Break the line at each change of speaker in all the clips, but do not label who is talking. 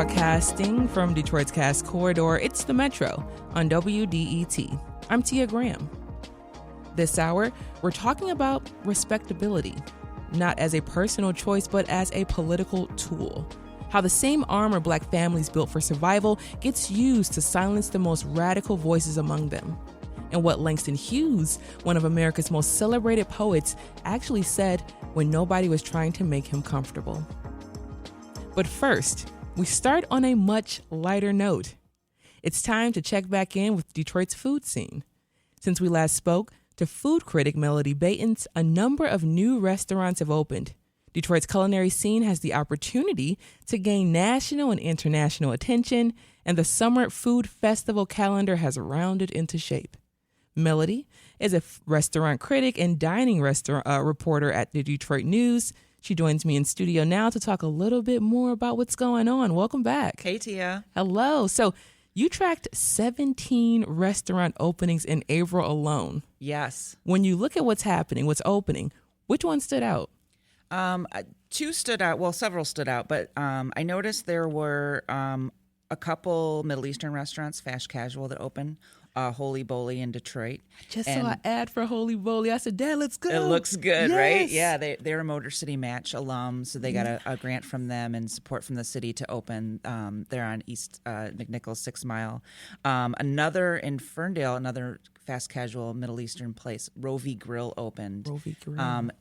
Broadcasting from Detroit's Cass Corridor, it's the Metro on WDET. I'm Tia Graham. This hour, we're talking about respectability, not as a personal choice, but as a political tool. How the same armor Black families built for survival gets used to silence the most radical voices among them. And what Langston Hughes, one of America's most celebrated poets, actually said when nobody was trying to make him comfortable. But first, we start on a much lighter note. It's time to check back in with Detroit's food scene. Since we last spoke to food critic Melody Batens, a number of new restaurants have opened. Detroit's culinary scene has the opportunity to gain national and international attention, and the summer food festival calendar has rounded into shape. Melody is a restaurant critic and dining restaurant reporter at the Detroit News. She joins me in studio now to talk a little bit more about what's going on. Welcome back.
Hey, Tia.
Hello. So you tracked 17 restaurant openings in April alone.
Yes.
When you look at what's happening, what's opening, which one stood out?
Two stood out. Well, several stood out, but I noticed there were a couple Middle Eastern restaurants, fast casual, that opened. Holy Bowly in Detroit.
I just saw an ad for Holy Bowly. I said, Dad, let's go.
It looks good,
yes.
Right? Yeah, they're a Motor City Match alum, so they got a grant from them and support from the city to open. They're on East McNichols 6 Mile. Another in Ferndale, another fast casual Middle Eastern place, Rovi Grill opened.
Rovi Grill.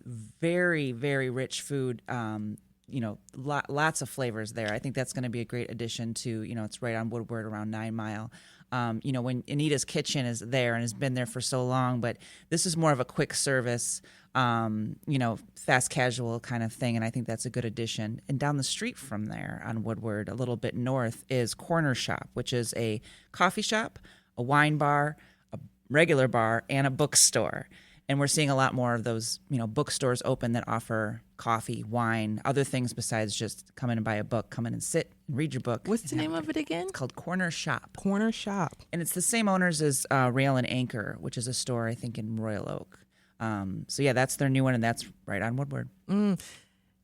Very, very rich food. Lots of flavors there. I think that's going to be a great addition to, it's right on Woodward around 9 Mile. When Anita's Kitchen is there and has been there for so long, but this is more of a quick service, fast casual kind of thing, and I think that's a good addition. And down the street from there on Woodward, a little bit north, is Corner Shop, which is a coffee shop, a wine bar, a regular bar, and a bookstore. And we're seeing a lot more of those, bookstores open that offer coffee, wine, other things besides just come in and buy a book. Come in and sit and read your book.
What's the name of it again?
It's called Corner Shop.
Corner Shop.
And it's the same owners as Rail and Anchor, which is a store, I think, in Royal Oak. That's their new one, and that's right on Woodward.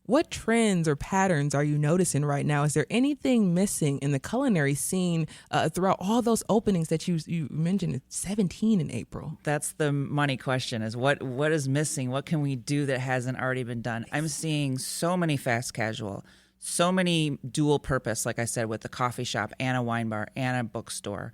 What trends or patterns are you noticing right now? Is there anything missing in the culinary scene throughout all those openings that you mentioned? 17 in April.
That's the money question: is what is missing? What can we do that hasn't already been done? I'm seeing so many fast casual, so many dual purpose, like I said, with the coffee shop and a wine bar and a bookstore.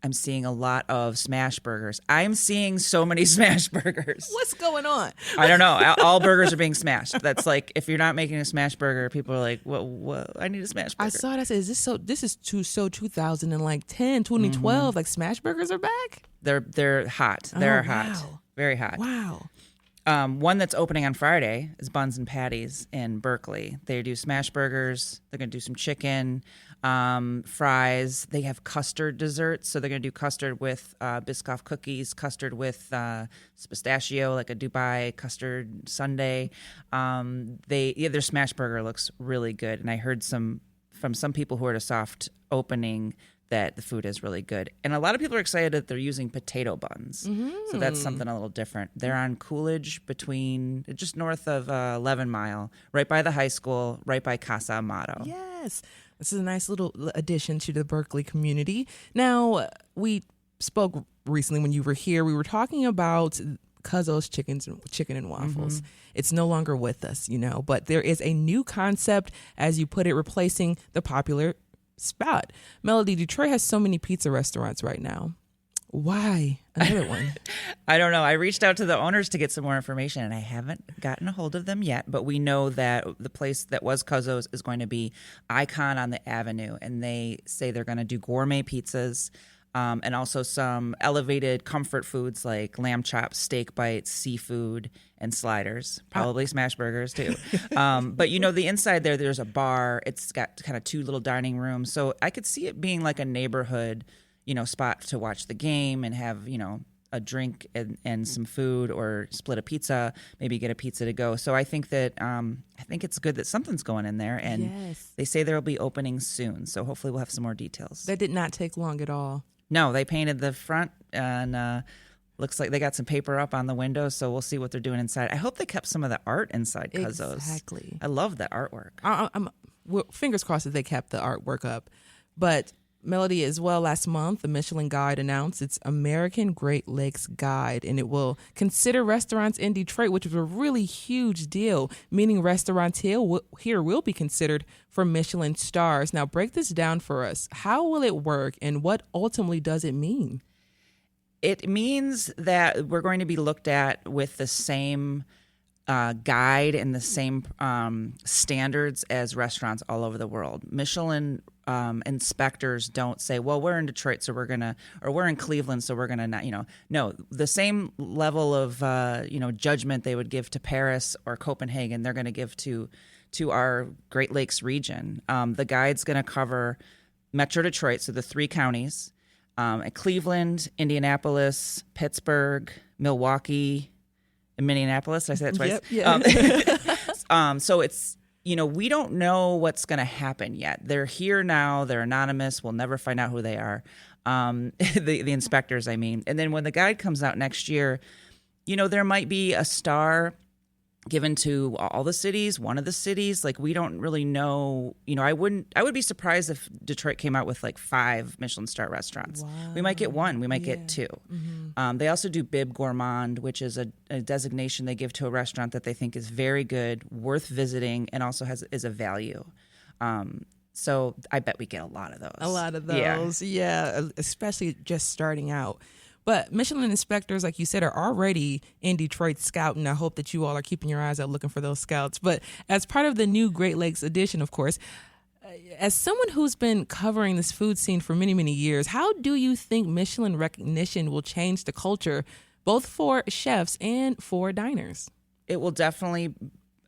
I'm seeing a lot of smash burgers. I'm seeing so many smash burgers.
What's going on?
I don't know. All burgers are being smashed. That's like, if you're not making a smash burger, people are like, "What? I need a smash burger."
I saw it. I said, "This is 2010, 2012. Like smash burgers are back."
They're hot. They're hot.
Wow.
Very hot.
Wow.
One that's opening on Friday is Buns and Patties in Berkeley. They do smash burgers. They're going to do some chicken, fries. They have custard desserts. So they're going to do custard with Biscoff cookies, custard with pistachio, like a Dubai custard sundae. Their smash burger looks really good. And I heard from some people who are at a soft opening that the food is really good. And a lot of people are excited that they're using potato buns. So that's something a little different. They're on Coolidge just north of 11 Mile, right by the high school, right by Casa Amato.
Yes. This is a nice little addition to the Berkeley community. Now, we spoke recently when you were here. We were talking about Cuzzo's chicken and waffles. It's no longer with us, but there is a new concept, as you put it, replacing the popular spot. Melody, Detroit has so many pizza restaurants right now. Why another one?
I don't know. I reached out to the owners to get some more information, and I haven't gotten a hold of them yet. But we know that the place that was Cuzzo's is going to be Icon on the Avenue, and they say they're going to do gourmet pizzas and also some elevated comfort foods like lamb chops, steak bites, seafood, and sliders. Probably smash burgers, too. But, the inside there's a bar. It's got kind of 2 little dining rooms. So I could see it being like a neighborhood spot to watch the game and have, a drink and some food, or split a pizza, maybe get a pizza to go. So I think that it's good that something's going in there, and They say there will be openings soon. So hopefully we'll have some more details.
That did not take long at all.
No, they painted the front, and looks like they got some paper up on the windows. So we'll see what they're doing inside. I hope they kept some of the art inside Cuzzo's.
Exactly.
I love that artwork.
fingers crossed that they kept the artwork up. But Melody, as well, last month, the Michelin Guide announced its American Great Lakes Guide, and it will consider restaurants in Detroit, which is a really huge deal, meaning restaurants here will be considered for Michelin stars. Now, break this down for us. How will it work, and what ultimately does it mean?
It means that we're going to be looked at with the same guide and the same standards as restaurants all over the world. Michelin inspectors don't say, well, we're in Detroit, so or we're in Cleveland, so we're gonna not, no, the same level of, judgment they would give to Paris or Copenhagen, they're going to give to our Great Lakes region. The guide's going to cover Metro Detroit, so the 3 counties, Cleveland, Indianapolis, Pittsburgh, Milwaukee, and Minneapolis. Did I say that twice?
Yep.
So it's, we don't know what's going to happen yet. They're here now. They're anonymous. We'll never find out who they are. The inspectors, I mean. And then when the guide comes out next year, there might be a star given to all the cities, one of the cities. Like, we don't really know. I would be surprised if Detroit came out with like 5 Michelin star restaurants.
Wow.
We might get 1. We might get 2.
Mm-hmm.
They also do Bib Gourmand, which is a designation they give to a restaurant that they think is very good, worth visiting, and also is a value. So I bet we get a lot of those.
A lot of those, yeah, especially just starting out. But Michelin inspectors, like you said, are already in Detroit scouting. I hope that you all are keeping your eyes out looking for those scouts. But as part of the new Great Lakes edition, of course, as someone who's been covering this food scene for many, many years, how do you think Michelin recognition will change the culture, both for chefs and for diners?
It will definitely.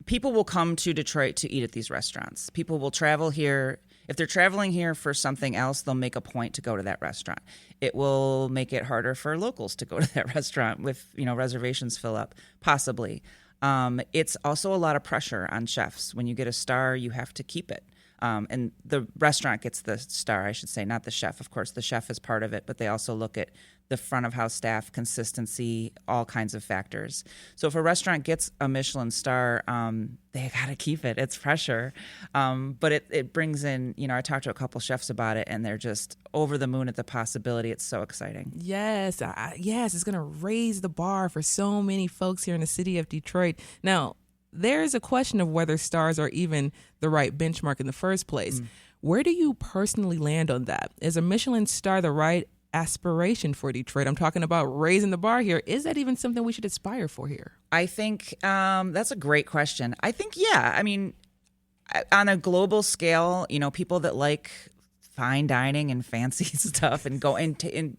People will come to Detroit to eat at these restaurants. People will travel here. If they're traveling here for something else, they'll make a point to go to that restaurant. It will make it harder for locals to go to that restaurant with, reservations fill up, possibly. It's also a lot of pressure on chefs. When you get a star, you have to keep it. And the restaurant gets the star, I should say, not the chef. Of course, the chef is part of it, but they also look at the front of house staff, consistency, all kinds of factors. So if a restaurant gets a Michelin star, they got to keep it. It's pressure. But it brings in, I talked to a couple chefs about it, and they're just over the moon at the possibility. It's so exciting.
Yes, it's going to raise the bar for so many folks here in the city of Detroit. Now, there is a question of whether stars are even the right benchmark in the first place. Where do you personally land on that? Is a Michelin star the right aspiration for Detroit? I'm talking about raising the bar here. Is that even something we should aspire for here?
I think that's a great question. I think, yeah. I mean, on a global scale, people that like fine dining and fancy stuff and go into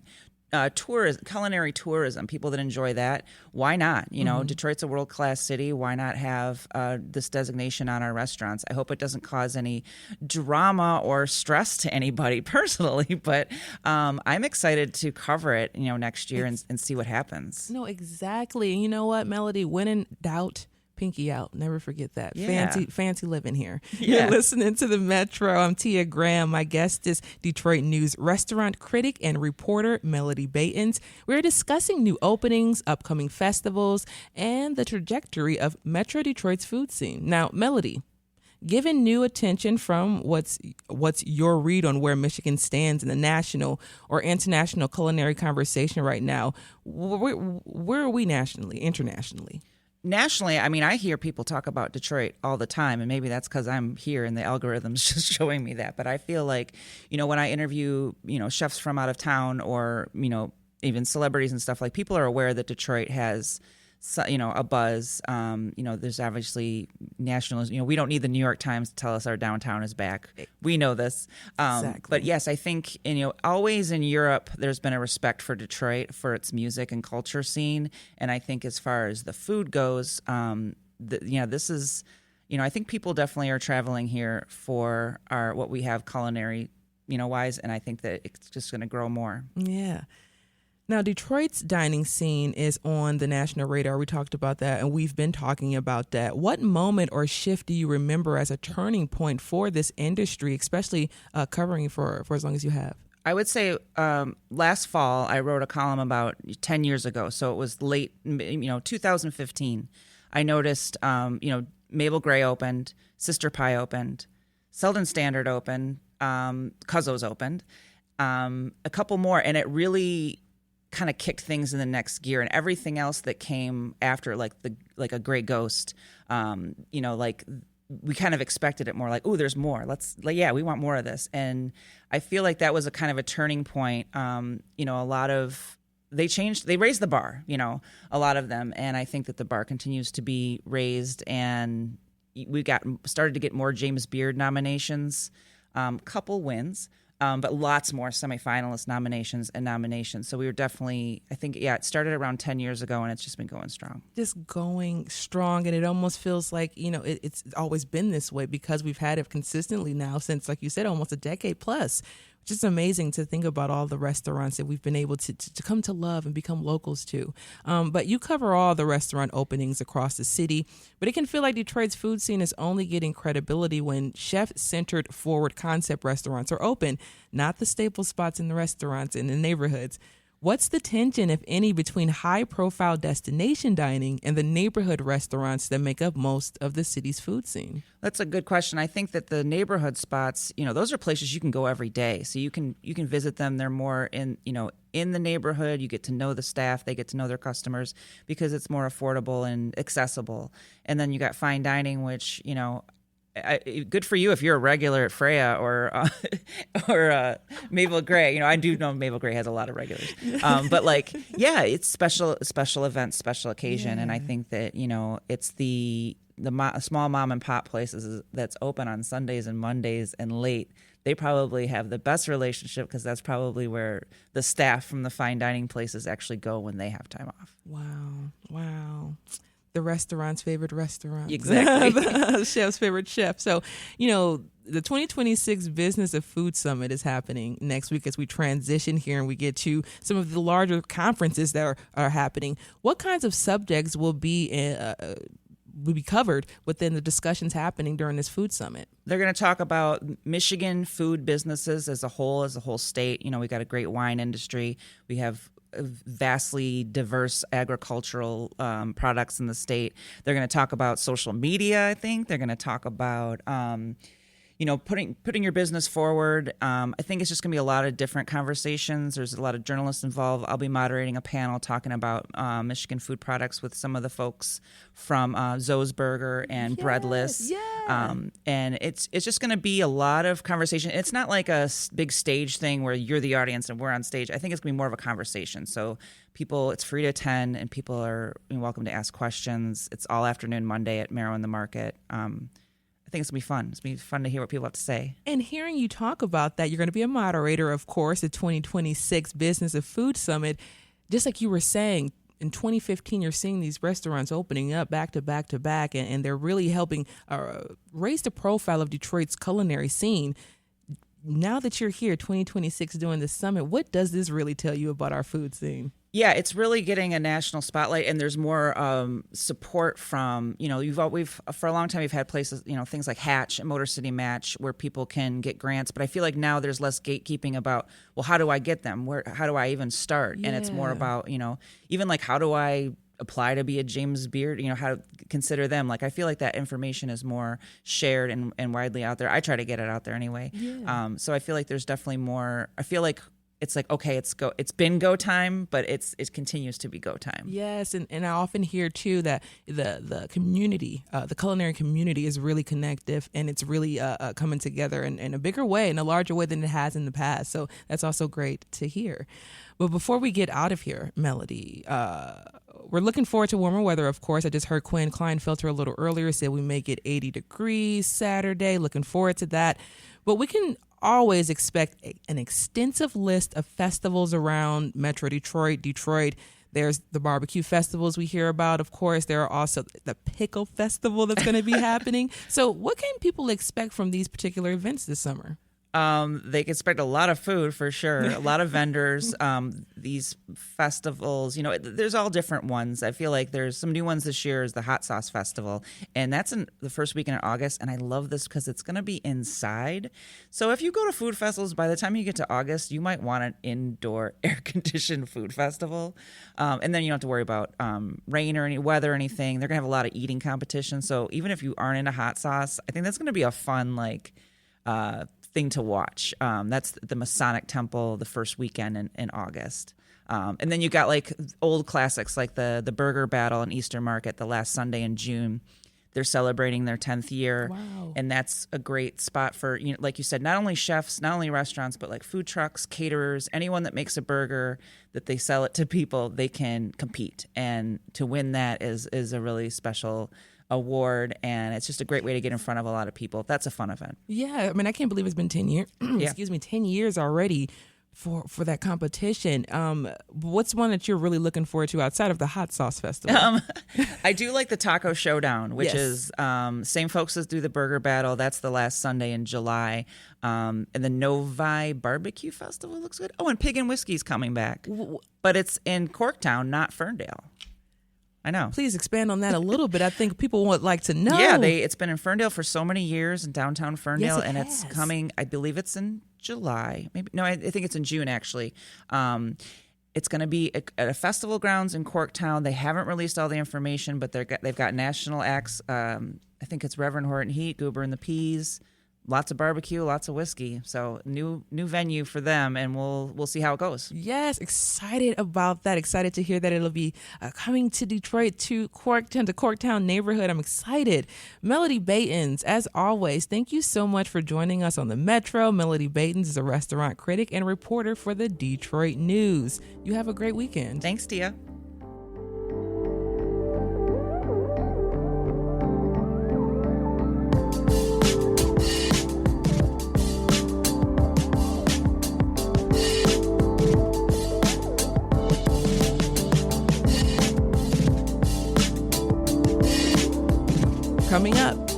tourism, culinary tourism, people that enjoy that, why not? Detroit's a world-class city. Why not have this designation on our restaurants? I hope it doesn't cause any drama or stress to anybody personally, but I'm excited to cover it, next year and see what happens.
No, exactly. And you know what, Melody? When in doubt, pinky out. Never forget that.
Yeah.
Fancy living here.
Yeah.
You're listening to The Metro. I'm Tia Graham. My guest is Detroit News restaurant critic and reporter Melody Batens. We're discussing new openings, upcoming festivals, and the trajectory of Metro Detroit's food scene. Now, Melody, given new attention from what's your read on where Michigan stands in the national or international culinary conversation right now, where are we nationally, internationally?
Nationally, I mean, I hear people talk about Detroit all the time, and maybe that's because I'm here and the algorithm's just showing me that. But I feel like, when I interview, chefs from out of town or, even celebrities and stuff, like, people are aware that Detroit has, a buzz. There's obviously nationals. We don't need the New York Times to tell us our downtown is back. We know this.
Exactly.
But yes, I think, always in Europe, there's been a respect for Detroit, for its music and culture scene. And I think as far as the food goes, this is, I think people definitely are traveling here for what we have culinary, wise. And I think that it's just going to grow more.
Yeah. Now, Detroit's dining scene is on the national radar. We talked about that, and we've been talking about that. What moment or shift do you remember as a turning point for this industry, especially covering for as long as you have?
I would say last fall, I wrote a column about 10 years ago. So it was late, 2015. I noticed, Mabel Gray opened, Sister Pie opened, Selden Standard opened, Cuzzo's opened, a couple more, and it really kind of kicked things in the next gear. And everything else that came after, like a Grey Ghost, like we kind of expected it more. Like, oh, there's more. We want more of this. And I feel like that was a kind of a turning point. A lot of they raised the bar. A lot of them, and I think that the bar continues to be raised, and we started to get more James Beard nominations, couple wins, but lots more semifinalist nominations. So we were definitely, I think, it started around 10 years ago, and it's just been going strong.
Just going strong, and it almost feels like, it's always been this way because we've had it consistently now since, like you said, almost a decade plus. Just amazing to think about all the restaurants that we've been able to come to love and become locals to. But you cover all the restaurant openings across the city, but it can feel like Detroit's food scene is only getting credibility when chef-centered forward concept restaurants are open, not the staple spots in the restaurants in the neighborhoods. What's the tension, if any, between high-profile destination dining and the neighborhood restaurants that make up most of the city's food scene?
That's a good question. I think that the neighborhood spots, those are places you can go every day. So you can visit them. They're more in the neighborhood. You get to know the staff. They get to know their customers because it's more affordable and accessible. And then you got fine dining, which, good for you if you're a regular at Freya or Mabel Gray. I do know Mabel Gray has a lot of regulars, but it's special events, special occasion, and I think that it's the small mom and pop places that's open on Sundays and Mondays and late. They probably have the best relationship because that's probably where the staff from the fine dining places actually go when they have time off.
Wow. The restaurant's favorite restaurant.
Exactly.
The chef's favorite chef. So, the 2026 Business of Food Summit is happening next week as we transition here and we get to some of the larger conferences that are happening. What kinds of subjects will be covered within the discussions happening during this food summit?
They're going to talk about Michigan food businesses as a whole state. We got a great wine industry. We have vastly diverse agricultural products in the state. They're going to talk about social media, I think. They're going to talk about putting your business forward. I think it's just going to be a lot of different conversations. There's a lot of journalists involved. I'll be moderating a panel talking about Michigan food products with some of the folks from Zoe's Burger and Breadless.
Yeah.
And it's just going to be a lot of conversation. It's not like a big stage thing where you're the audience and we're on stage. I think it's going to be more of a conversation. So it's free to attend, and people are welcome to ask questions. It's all afternoon Monday at Marrow in the Market. I think it's going to be fun. It's going to be fun to hear what people have to say.
And hearing you talk about that, you're going to be a moderator, of course, the 2026 Business of Food Summit. Just like you were saying, in 2015, you're seeing these restaurants opening up back to back to back, and they're really helping raise the profile of Detroit's culinary scene. Now that you're here, 2026, doing this summit, what does this really tell you about our food scene?
Yeah, it's really getting a national spotlight, and there's more support from, we've for a long time we've had places, things like Hatch and Motor City Match where people can get grants, but I feel like now there's less gatekeeping about, well, how do I get them? How do I even start? Yeah. And it's more about, even like, how do I apply to be a James Beard, how to consider them. Like, I feel like that information is more shared and widely out there. I try to get it out there anyway. Yeah. So I feel like there's definitely more, I feel like it's like, okay, it's been go time, but it continues to be go time.
Yes, and I often hear too that the community, the culinary community is really connective, and it's really coming together in a bigger way, in a larger way than it has in the past. So that's also great to hear. But before we get out of here, Melody, we're looking forward to warmer weather, of course. I just heard Quinn Kleinfelter a little earlier said we may get 80 degrees Saturday. Looking forward to that. But we can always expect an extensive list of festivals around Metro Detroit. There's the barbecue festivals we hear about, of course. There are also the pickle festival that's going to be happening. So what can people expect from these particular events this summer?
They can expect a lot of food for sure, a lot of vendors. These festivals, there's all different ones. I feel like there's some new ones this year is the Hot Sauce Festival, and that's in the first weekend in August, and I love this because it's going to be inside. So if you go to food festivals, by the time you get to August, you might want an indoor air-conditioned food festival, and then you don't have to worry about rain or any weather or anything. They're going to have a lot of eating competition, so even if you aren't into hot sauce, I think that's going to be a fun, thing to watch. That's the Masonic Temple the first weekend in August. And then you got like old classics like the Burger Battle and Easter Market the last Sunday in June. They're celebrating their 10th year.
Wow.
And that's a great spot for, like you said, not only chefs, not only restaurants, but like food trucks, caterers, anyone that makes a burger that they sell it to people, they can compete. And to win that is a really special award, and it's just a great way to get in front of a lot of people. That's a fun event.
Yeah, I mean, I can't believe it's been 10 years. Excuse me, 10 years already for that competition. What's one that you're really looking forward to outside of the Hot Sauce Festival?
I do like the Taco Showdown, which
Yes.
is same folks as do the Burger Battle. That's the last Sunday in July. And the Novi Barbecue Festival looks good. Oh, and Pig and Whiskey's coming back. But it's in Corktown, not Ferndale. I know.
Please expand on that a little bit. I think people would like to know.
Yeah, it's been in Ferndale for so many years, in downtown Ferndale,
Yes, it
and
has.
it's coming. I believe it's in July. Maybe no, I think it's in June actually. It's going to be at a festival grounds in Corktown. They haven't released all the information, but they've got national acts. I think it's Reverend Horton Heat, Goober and the Peas. Lots of barbecue, lots of whiskey. So new venue for them, and we'll see how it goes.
Yes, excited about that. Excited to hear that it'll be coming to Detroit, to Corktown, the Corktown neighborhood. I'm excited. Melody Batens, as always, thank you so much for joining us on the Metro. Melody Batens is a restaurant critic and reporter for the Detroit News. You have a great weekend.
Thanks, Tia.
Coming up,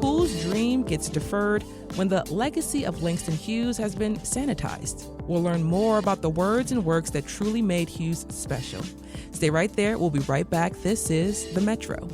whose dream gets deferred when the legacy of Langston Hughes has been sanitized? We'll learn more about the words and works that truly made Hughes special. Stay right there. We'll be right back. This is The Metro.